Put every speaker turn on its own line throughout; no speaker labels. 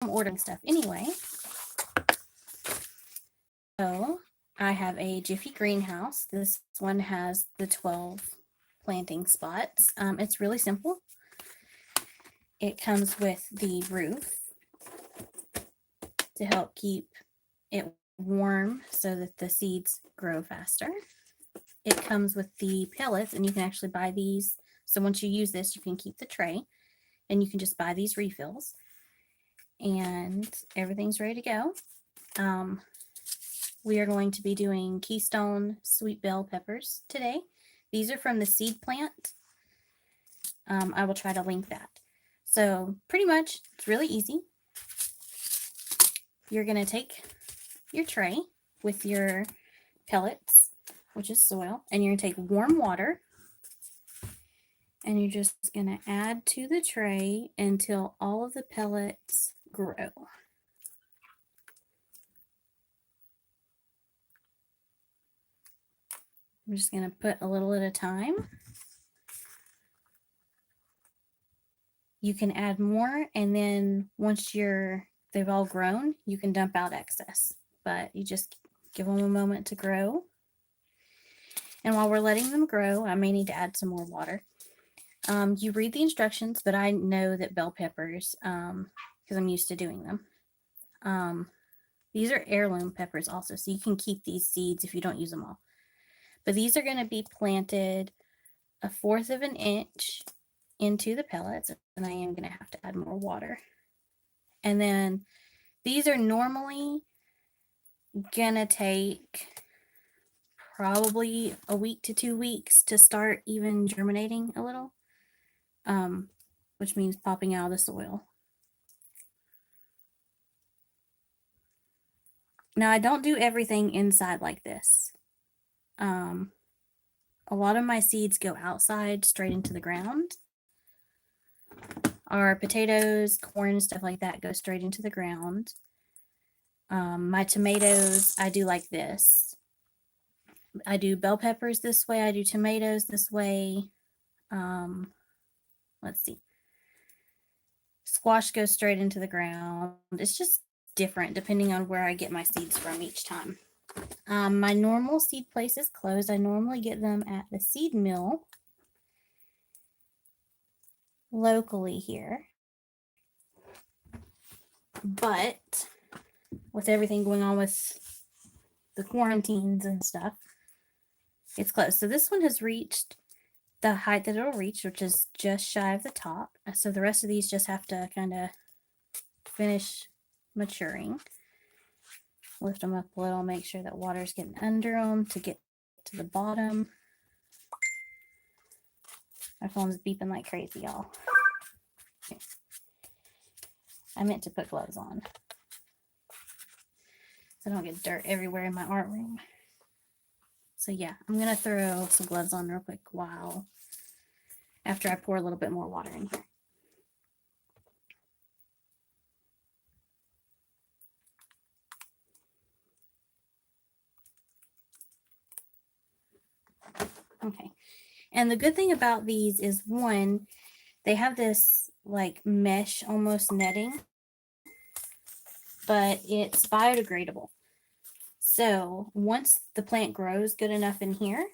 ordering stuff anyway. So I have a Jiffy greenhouse. This one has the 12 planting spots. It's really simple. It comes with the roof to help keep it warm so that the seeds grow faster. It comes with the pellets, and you can actually buy these. So once you use this, you can keep the tray, and you can just buy these refills, and everything's ready to go. We are going to be doing Keystone sweet bell peppers today. These are from the seed plant. I will try to link that. So pretty much, it's really easy. You're going to take your tray with your pellets, which is soil, and you're going to take warm water, and you're just going to add to the tray until all of the pellets grow. I'm just going to put a little at a time. You can add more, and then once they've all grown, you can dump out excess, but you just give them a moment to grow. And while we're letting them grow, I may need to add some more water. You read the instructions, but I know that bell peppers, because I'm used to doing them. These are heirloom peppers also, so you can keep these seeds if you don't use them all. But these are going to be planted 1/4 of an inch into the pellets, and I am going to have to add more water. And then these are normally going to take probably a week to 2 weeks to start even germinating a little, which means popping out of the soil. Now, I don't do everything inside like this. A lot of my seeds go outside straight into the ground. Our potatoes, corn, stuff like that go straight into the ground. My tomatoes, I do like this. I do bell peppers this way. I do tomatoes this way. Let's see. Squash goes straight into the ground. It's just different depending on where I get my seeds from each time. My normal seed place is closed. I normally get them at the seed mill locally here. But with everything going on with the quarantines and stuff, it's closed. So this one has reached the height that it'll reach, which is just shy of the top. So the rest of these just have to kind of finish maturing. Lift them up a little, make sure that water's getting under them to get to the bottom. My phone's beeping like crazy, y'all. Okay. I meant to put gloves on so I don't get dirt everywhere in my art room. So yeah, I'm going to throw some gloves on real quick after I pour a little bit more water in here. Okay. And the good thing about these is, one, they have this like mesh almost netting, but it's biodegradable. So once the plant grows good enough in here,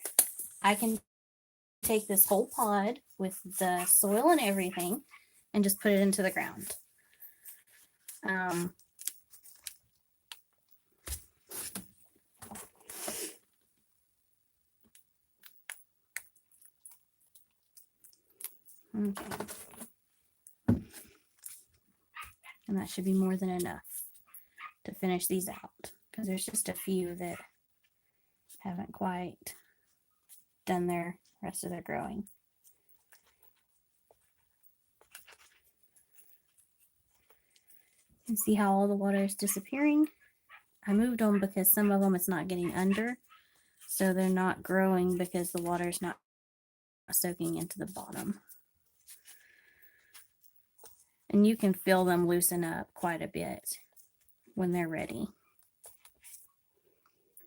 I can take this whole pod with the soil and everything and just put it into the ground. Okay. And that should be more than enough to finish these out, because there's just a few that haven't quite done their rest of their growing. You can see how all the water is disappearing. I moved them because some of them it's not getting under, so they're not growing because the water is not soaking into the bottom. And you can feel them loosen up quite a bit when they're ready.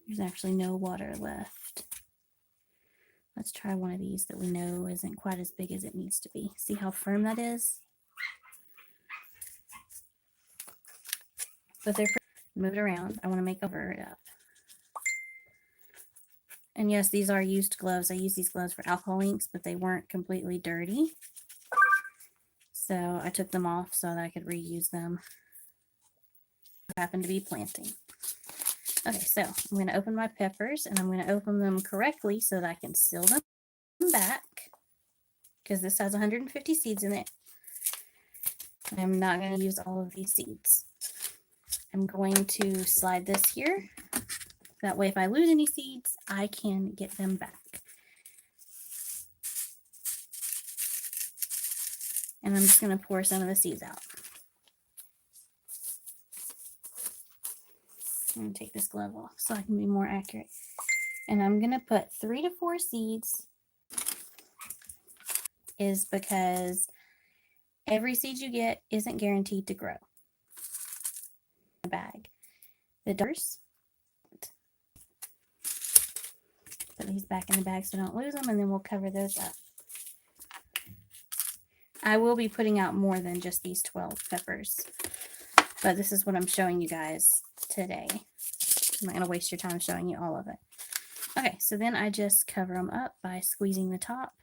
There's actually no water left. Let's try one of these that we know isn't quite as big as it needs to be. See how firm that is? but they're move it around. I want to make over it up. And yes, these are used gloves. I use these gloves for alcohol inks, but they weren't completely dirty. So I took them off so that I could reuse them. I happen to be planting. Okay, so I'm going to open my peppers, and I'm going to open them correctly so that I can seal them back, because this has 150 seeds in it. I'm not going to use all of these seeds. I'm going to slide this here. That way, if I lose any seeds, I can get them back. And I'm just going to pour some of the seeds out. I'm going to take this glove off so I can be more accurate. And I'm going to put 3 to 4 seeds, is because every seed you get isn't guaranteed to grow. The bag. The doors. Put these back in the bag so don't lose them, and then we'll cover those up. I will be putting out more than just these 12 peppers, but this is what I'm showing you guys today. I'm not going to waste your time showing you all of it. Okay, so then I just cover them up by squeezing the top,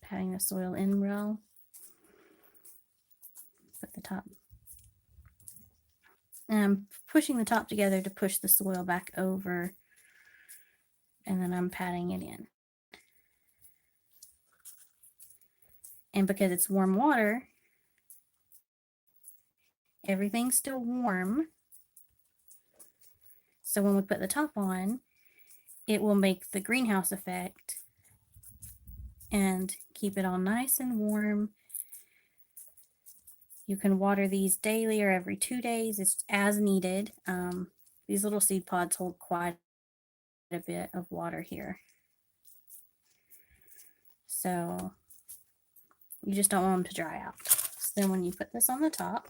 patting the soil in well. Put the top. And I'm pushing the top together to push the soil back over, and then I'm patting it in. And because it's warm water, everything's still warm. So when we put the top on, it will make the greenhouse effect and keep it all nice and warm. You can water these daily or every 2 days. It's as needed. These little seed pods hold quite a bit of water here. So you just don't want them to dry out. So then when you put this on the top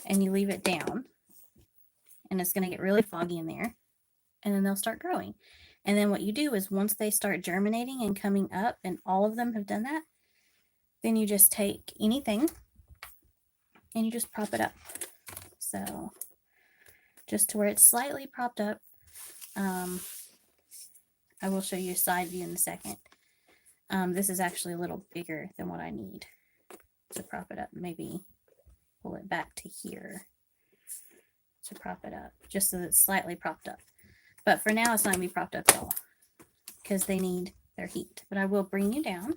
and you leave it down, and it's going to get really foggy in there, and then they'll start growing. And then what you do is once they start germinating and coming up, and all of them have done that, then you just take anything and you just prop it up. So just to where it's slightly propped up. I will show you a side view in a second. This is actually a little bigger than what I need to prop it up. Maybe pull it back to here to prop it up, just so that it's slightly propped up. But for now, it's not going to be propped up at all because they need their heat. But I will bring you down.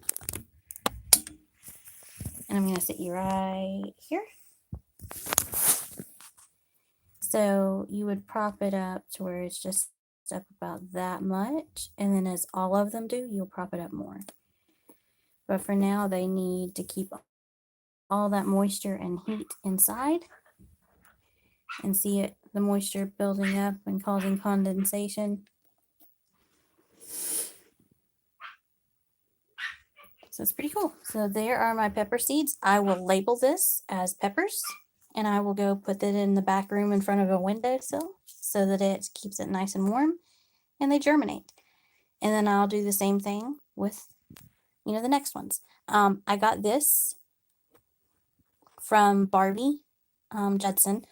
And I'm going to sit you right here. So you would prop it up to where it's just up about that much. And then as all of them do, you'll prop it up more. But for now, they need to keep all that moisture and heat inside. And see it, the moisture building up and causing condensation. So it's pretty cool. So there are my pepper seeds. I will label this as peppers, and I will go put it in the back room in front of a windowsill so that it keeps it nice and warm and they germinate. And then I'll do the same thing with, the next ones. I got this from Barbie Judson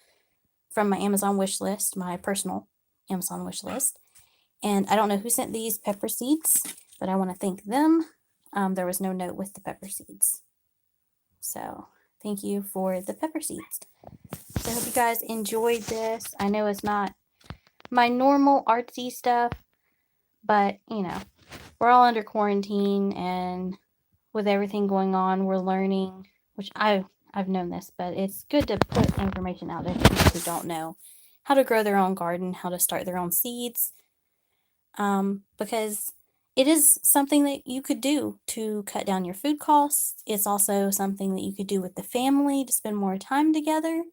from my Amazon wish list, my personal Amazon wish list. And I don't know who sent these pepper seeds, but I want to thank them. There was no note with the pepper seeds. So thank you for the pepper seeds. So I hope you guys enjoyed this. I know it's not my normal artsy stuff, but we're all under quarantine, and with everything going on, we're learning, which I've known this, but it's good to put information out there for people who don't know how to grow their own garden, how to start their own seeds, because it is something that you could do to cut down your food costs. It's also something that you could do with the family to spend more time together,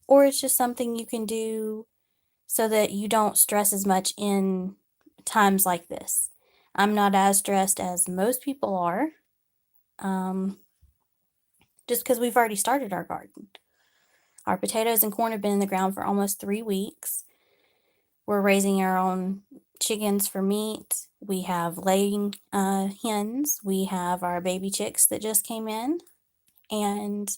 or it's just something you can do so that you don't stress as much in times like this. I'm not as stressed as most people are, just because we've already started our garden. Our potatoes and corn have been in the ground for almost 3 weeks. We're raising our own chickens for meat. We have laying hens. We have our baby chicks that just came in. And,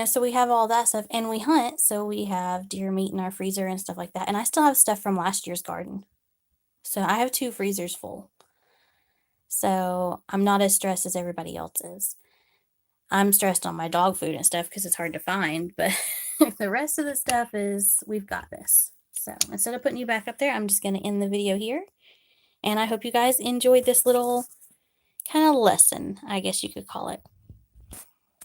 so we have all that stuff, and we hunt, so we have deer meat in our freezer and stuff like that. And I still have stuff from last year's garden. So I have 2 freezers full. So I'm not as stressed as everybody else is. I'm stressed on my dog food and stuff because it's hard to find, but the rest of the stuff is, we've got this. So instead of putting you back up there, I'm just going to end the video here. And I hope you guys enjoyed this little kind of lesson, I guess you could call it.